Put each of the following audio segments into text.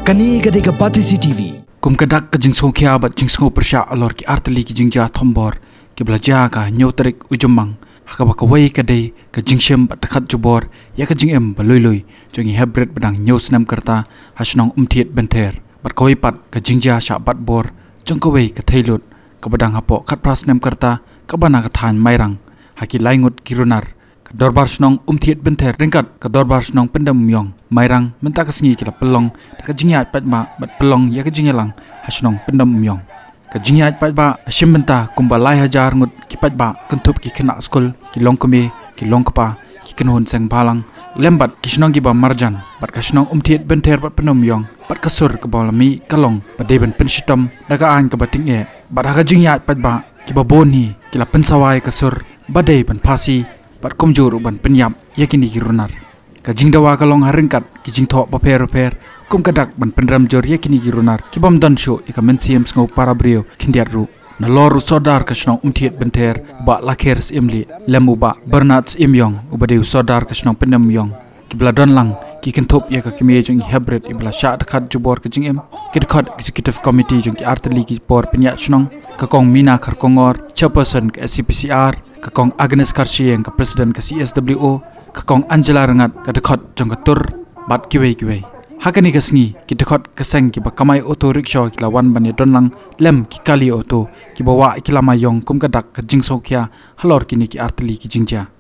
Kani gadega Patisi TV. Kum kadak ke jing songkia bat jing songo persya alor ki arteli ki jingja thombor ki belaja ka nyotrik ujumang haka baka wai kadai ke jing shem bat dekat jubor ya ke jing em baloi jongi hybrid badang nyos nam kerta hasnong umtiet benter bat koi pat ke jingja sya bat bor jong ko wai ke thailut ke badang hapo khat pras nam kerta ke bana ka than mairang haki laingut kirunar dorbar snong umtiet benter ringkat ke dorbar snong pendam yong mairang menta kesngi kila pelong ke jingya patma bat pelong ya ke jingelang hasnong pendam yong ke jingya patba shim benta kumbalai hajar ngut ki patba kentup ki kena skul ki long kome ki long kapa ki kenhon seng balang lembat ki snong ki ba marjan bat ka snong umtiet benter bat pendam yong bat kasur ke balami kalong bat deben penshitam daga an ke bating e bat ha jingya patba ki ba boni kila pensawai kasur badai ban pasi bat komjur ban penyap yakini kirunar ka jingdawa kalong haringkat ki jingtho paper kum kadak ban pendram jor yakini kirunar ki bam dan show ika mensiam sngo parabrio kindiat ru na loru sodar ka snong umtiet benter ba lakers imli lemu ba bernats imyong ubade sodar ka snong pendam yong ki bladon lang ki kentop ya ka kime jing hybrid ibla sha dekat jubor ka jing em ki dekat executive committee jing ki arteli ki por penyat snong ka kong mina khar kongor chairperson ka SCPCR ka kong Agnes Karsieng ka president ka CSWO ka kong Angela Rengat ka dekat jong ka tur bat kiwei hakani ka sngi ki dekat ka seng ki ba kamai auto rickshaw ki lawan ban don lang lem ki kali auto ki bawa ki lama yong kum ka dak ka jing sokya halor kini ki arteli ki jingja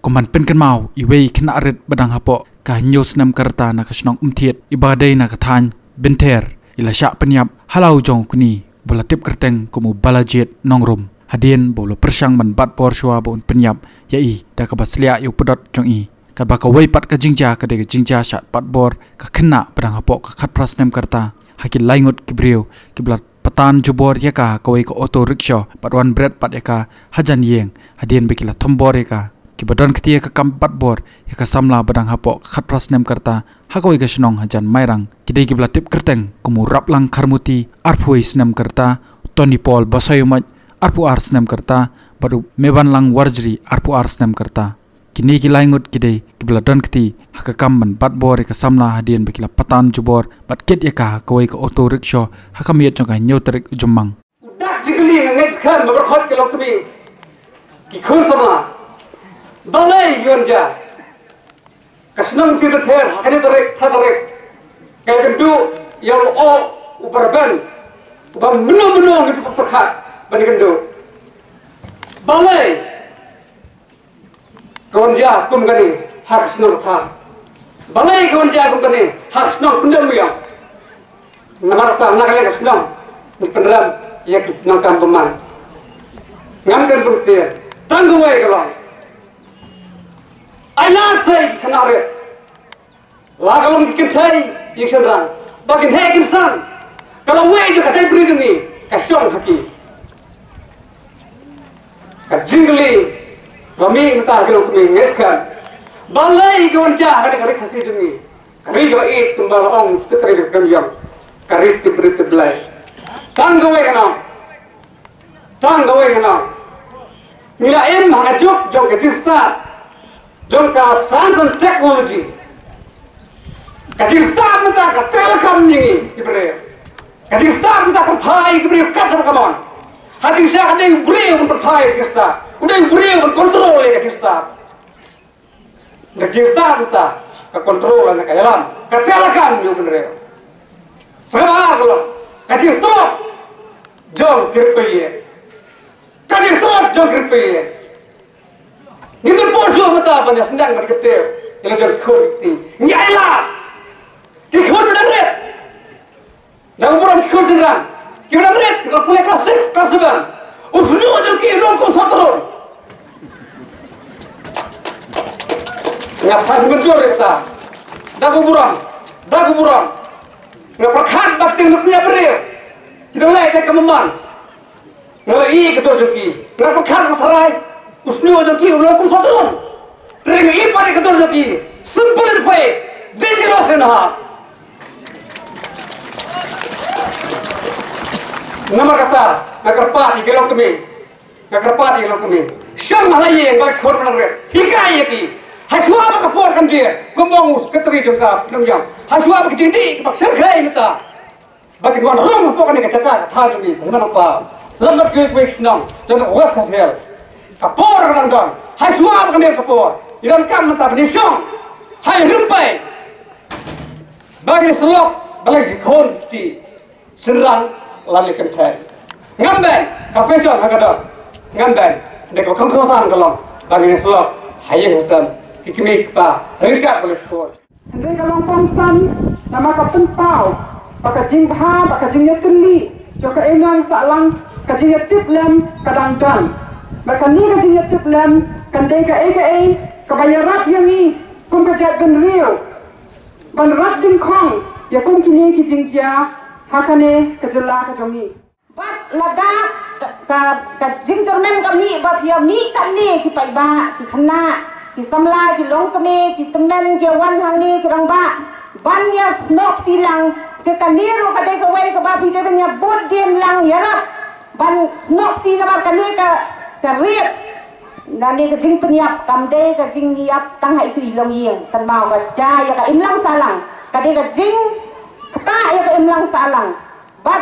Kuman penken mau iwei kena arit badang hapo ka nyos nam karta na kasnong umtiet ibadai na kathan benter ila sya penyap halau jong kuni bola tip kerteng kumu balajet nongrum hadien bolo persang man bat por shwa bon penyap yai da ka baslia yu pedot jong i ka ba ka wei pat ka jingja ka de jingja sya pat bor ka kena badang hapo ka khat pras nam karta hakil laingut kibreu kiblat patan jubor yaka ka wei ka auto rickshaw patwan bread pat yaka hajan yeng hadien bekila thombor yaka ki badon ketia ka kampat bor ya ka samla badang hapo khat pras nem karta hakoi ka snong hajan mairang kidai ki blatip kerteng kumu raplang kharmuti arphoi snem karta Tony Paul basayumat arpu ars nem karta baru meban lang warjri arpu ars nem karta kini ki laingut kidai ki bladon keti hakakam man bat bor ka samla hadien bekila patan jubor bat ket ya ka koi ka auto rickshaw hakamiet jong ka nyotrik jumang jingli next kan berkhot ke lokmi ki khun sama balai yonja kasnam ti bether hakane tarek tatarek kay kentu yang o ubarban ubam meno gitu perkhat bani kentu balai konja kum gani hak snor tha balai konja kum gani hak snor pendam yang namarta nakale kasnam penderam ya kita nakam peman ngamkan bukti tangguh way kalau ayat saya kenari lagalum kentai yang senang bagian hekin san kalau way juga saya beri demi kasyong haki kajingli kami minta kalau kami ngeskan balai kawan jah kada kasih demi kari juga it kembali ong sekretari kami kari diberi terbelai tangguh way kalau nila em hangajuk jong ke start jong ka science and technology ka start mata ka telecom ningi ibre ka start mata ka phai ibre ka sam kamon hati sya ka dei bre un phai ka start udai bre un control ka start ka start mata ka control na ka yalam ka telecom yu ibre sabar kalau ka to jong kirpe kaji tot jong kripe ngitu poso mata banya sendang berkete ila jor khurti nyaila ki khur benar jang buran khur sendang ki benar kalau kuliah kelas 6 kelas 7 usnu jong ki rongko sotron ngap han berjor kita dagu buram ngap perkhan bakti punya beri kita lek ke kememan ngai ketua joki kenapa kan masarai usnu joki ulo kum sotron ring pada ketua joki simple in face dangerous in heart nama kata nakarpat ikelok kami syam halai yang balik khon menar hikai yaki haswa apa kapor kan dia gombong keteri jongka penamjang haswa apa kejindi pak serkai kita bagi wan rom apa kan kecaka thar ni mana apa lambat ke weeks nang jangan was kasel kapor kadang dong hai suap kan dia kapor iran kam mata benisong hai rumpai bagi selok balik khon ti serang lali kentai ngamben kafe jon hagador ngamben dek ko khongsan kalong bagi selok hayeng hasan kikmik pa ringkat balik khon Henry kalong kongsan nama kapun pau pakajing bha pakajing yatli joka enang salang kajing tip lem kadang dan mereka ni kajing tip lem kandai ka kabayarat yang ni kum kajat ben rio ban rat ding kong ya kum kini kijing dia hakane kajela kajongi bat laga ka jing termen kami bab ya mi kan ni ki pai ba ki khana ki samla ki long kami ki temen ki wan hang ni ki rang ba ban ya snok tilang ke kaniro kadai ka wai ka ba pi de ben ya bot dien lang ya rap ban snok ti na kani ka riep nani ka jing penyap kamde ka jing niap tang hai tui long yeng kan mau ka ja ya ka imlang salang ka de ka jing ka ya ka imlang salang bat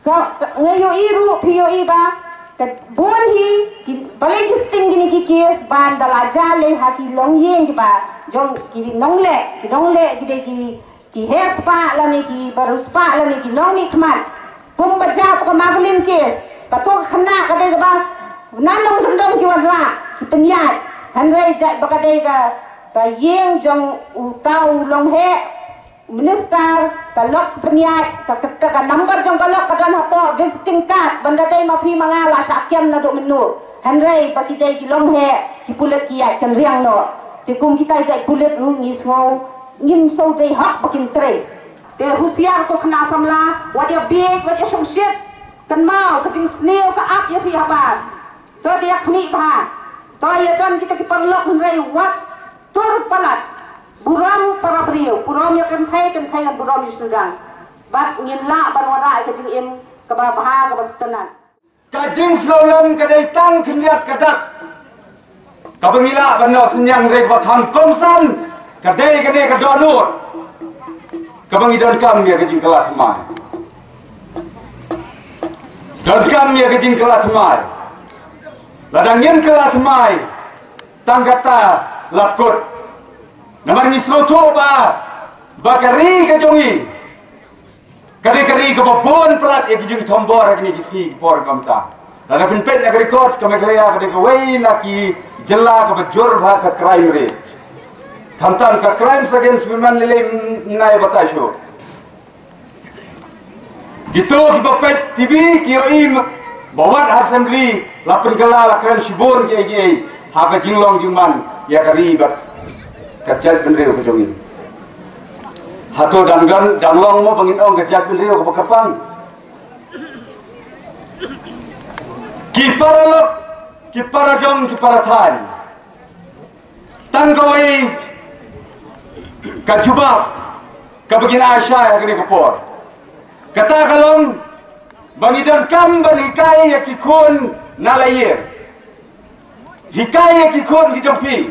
ka ngayo iru pio iba ka bon hi balai kisting gini ki kies ban dala ja le ha ki long yeng ki ba jong ki nongle ki de ki hes pa la ni ki barus pa la ni ki nong ni khmat kum baca tu kemaglin kes, katu kena kadai kebal, nanong dendong kiwadra, kipenyat, henry jat bakadai ka yeng jong utau long he, minister, kalok penyat, ka number jong kalok kadan hapo visiting card, benda dai mapi mangala syakiam naduk menu, henry bakidai ki long he, kipulet kiat kan riang no, tikum kita jat pulet ngis ngau, ngin so dai hak bakin tre. Dia Rusia ko kena samla, wadia big, wadia shongshit, kan mau kecing snail ke up ya pihaban. To dia kami bah, to ya don kita kiperlok menrai wat tur palat, buram para beliau, buram ya kentai kan buram di Sudan. Bat ngin la ban wada kecing im ke bah ke basutenan. Kajing slolam kadai tang keliat kadak. Kabengila ban no senyang rek bakan komsan, kadai kadonur. Kabang idan kami ya kajing kelat mai. dan kami yang kejing kelat mai, ladang yang kelat mai, tanggata lakut, namar ni seloto bakari kejongi, kari kebabon pelat yang kejing tombor kini kisi por kamta, ladang finpet nak record kami kelaya kari kawai laki jela kebajur bah ke crime rate, tamtan ke crime against women lele nai batasyo. Gitu kita pet TV kiri bawat assembly lapan kala lakran shibun kiri haka jinglong jingman ya kari bat kacet benreu kejongi hato danglong mo bangin ong kacet benreu ke kapang kipara dong kipara tan tan kawai kajubak kabagin asya ya kini kapor kata kalong bangidan kamban hikaya kikun nalayir hikaya kikun kijompi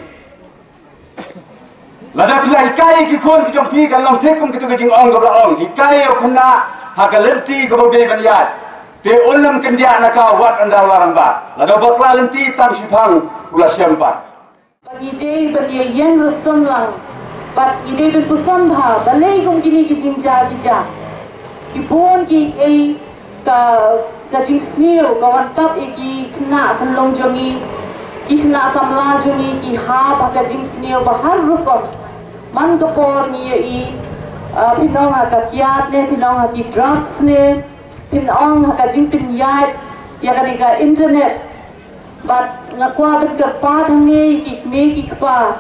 lada pila hikaya kikun kijompi kalong tekum kitu kejing ong gablaong hikaya kena hagalerti gabodai banyat te ulam kendia naka wat andar warang ba lada bakla lenti tam sipang ula syampat bangidei bania yen rustom lang bat ide ben pusam bha balai gum gini kijing ja kija kipon ki ka jing snil kawan tap ki kena pelong jongi ki kena samla jongi ki ha ka jing snil bahar rukom man kapor ni pinong ka kiat ne pinong ki drugs ne pinong ka jing pin yat ya ka internet bat ngakwa ben ka pa thang ni ki me ki pa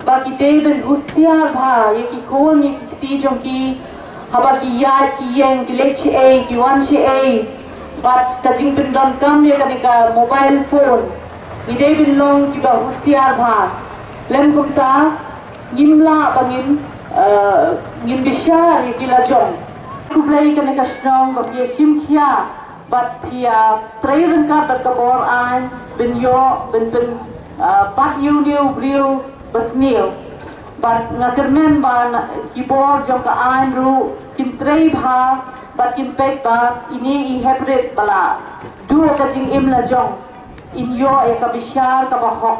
ba ki dei ben husiar bha ye ki kon ni ti jong ki haba ki yat ki yeng ki lechi a ki wan chi a bat ka jing bin don kam ye ka mobile phone ni dei bin long ki ba husiar bha lem kum ta ngimla bangin ngin bishar ye ki la jong ku play ka strong ba ye sim khia bat pia train ka bat ka bor an bin yo bin bat you new brew basnil bat ngakermen ba keyboard jong ka an ru kin trei bha bat kin pek ba ini I hybrid bala dua ka jing im la jong in yo e ka bishar ka ba hok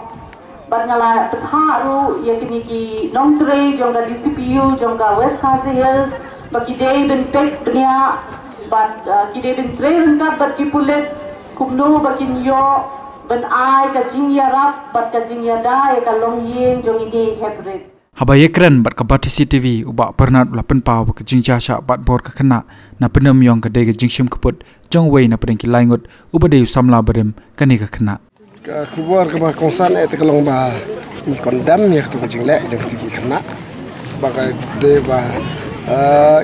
bat ngala petha ru ye kini ki nong trei jong ka DCPU jong ka West Khasi Hills ba ki dei ben pek bnia bat ki dei ben trei ren ka bat ki pulet kumno ba kin yo ben ai ka jing ya rap bat ka jing ya da e ka long yen jong ini hybrid haba yekren bat ka bati CCTV uba pernat lapen pau ka jingja sha bat bor ka kena na penem yong ka dega jingshim kaput jong wei na pedeng ki laingot uba de samla berem kani ka kena ka kubor ka ba konsan et ka long ba ni kondam ya tu ka jingle jong tu ki kena ba ka de ba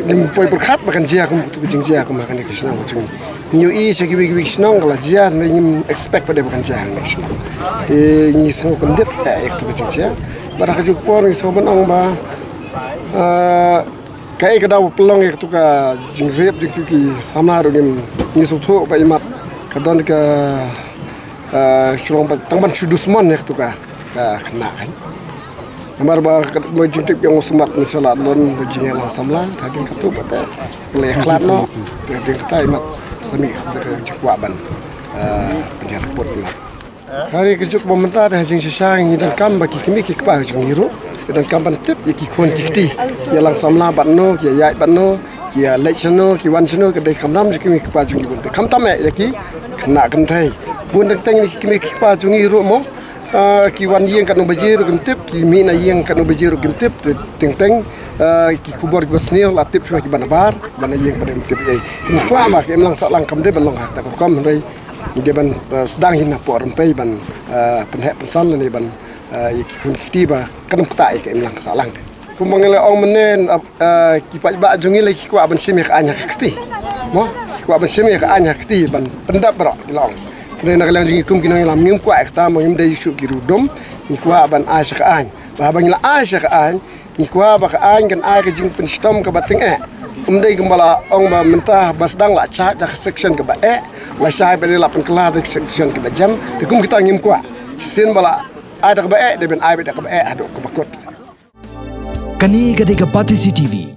nim poi berkhat ba kan jia kum tu ka jingja kum kan ki snang chung ni yo I se ki wi snang la jia ni expect pa de ba kan jia ni snang te ni snang kan dit ek tu ka jingja barang kajuk por ni soban ong ba kai ka daw pelong ek tu ka jingrep jik tu ki samla ro gim ni so tho ba imat ka don ka shrong ba tangban chudusman ek tu ka kena kan namar ba mo jingtip yang semat misalat lon ba jingel samla tadin ka tu ba ta le khlat no te de ka imat sami ka jikwa ban dia report imat hari kejuk pemerintah dah jing sesang ni dan kam bagi kami ki kpa jung hiru dan kam ban tip ki khon ki ki lang samla ban no ki yai ban no ki election no ki wan chno ke dei kam nam ki kpa jung bun kam tam ya ki kena kan thai bun dan teng ni kami ki kpa jung hiru mo ki wan yeng kan bajir kan tip ki mi na yeng kan bajir kan tip teng teng ki kubor basnil la tip ki ban bar ban yeng ban tip ai tin kwa ma ki lang sa lang kam de ban long hak ta kam dei dia ban sedang hina por rempai ban penhek pesan ni ban ki kun kitiba kan pta ke imlang salang ku mangale ong menen ki pa ba jungi le ki kwa ban sim ka anya kiti mo ki kwa ban sim ka anya kiti ban pendap bro long kene nak lang jungi kum kinong lam ngim kwa ekta mo ngim dei shu ki rudom ki kwa ban asya ka an ba ban la asya ka an ki kwa ba ka an kan ai ka jing pen stom ka bating umdai gembala ong ba mentah basdang la cha section ke ba la sai be la pen kala de section ke ba jam de kum kita ngim kwa sin bala ada ke ba de ben ai be de ke ba ado ke bakot kani gadega Pati CCTV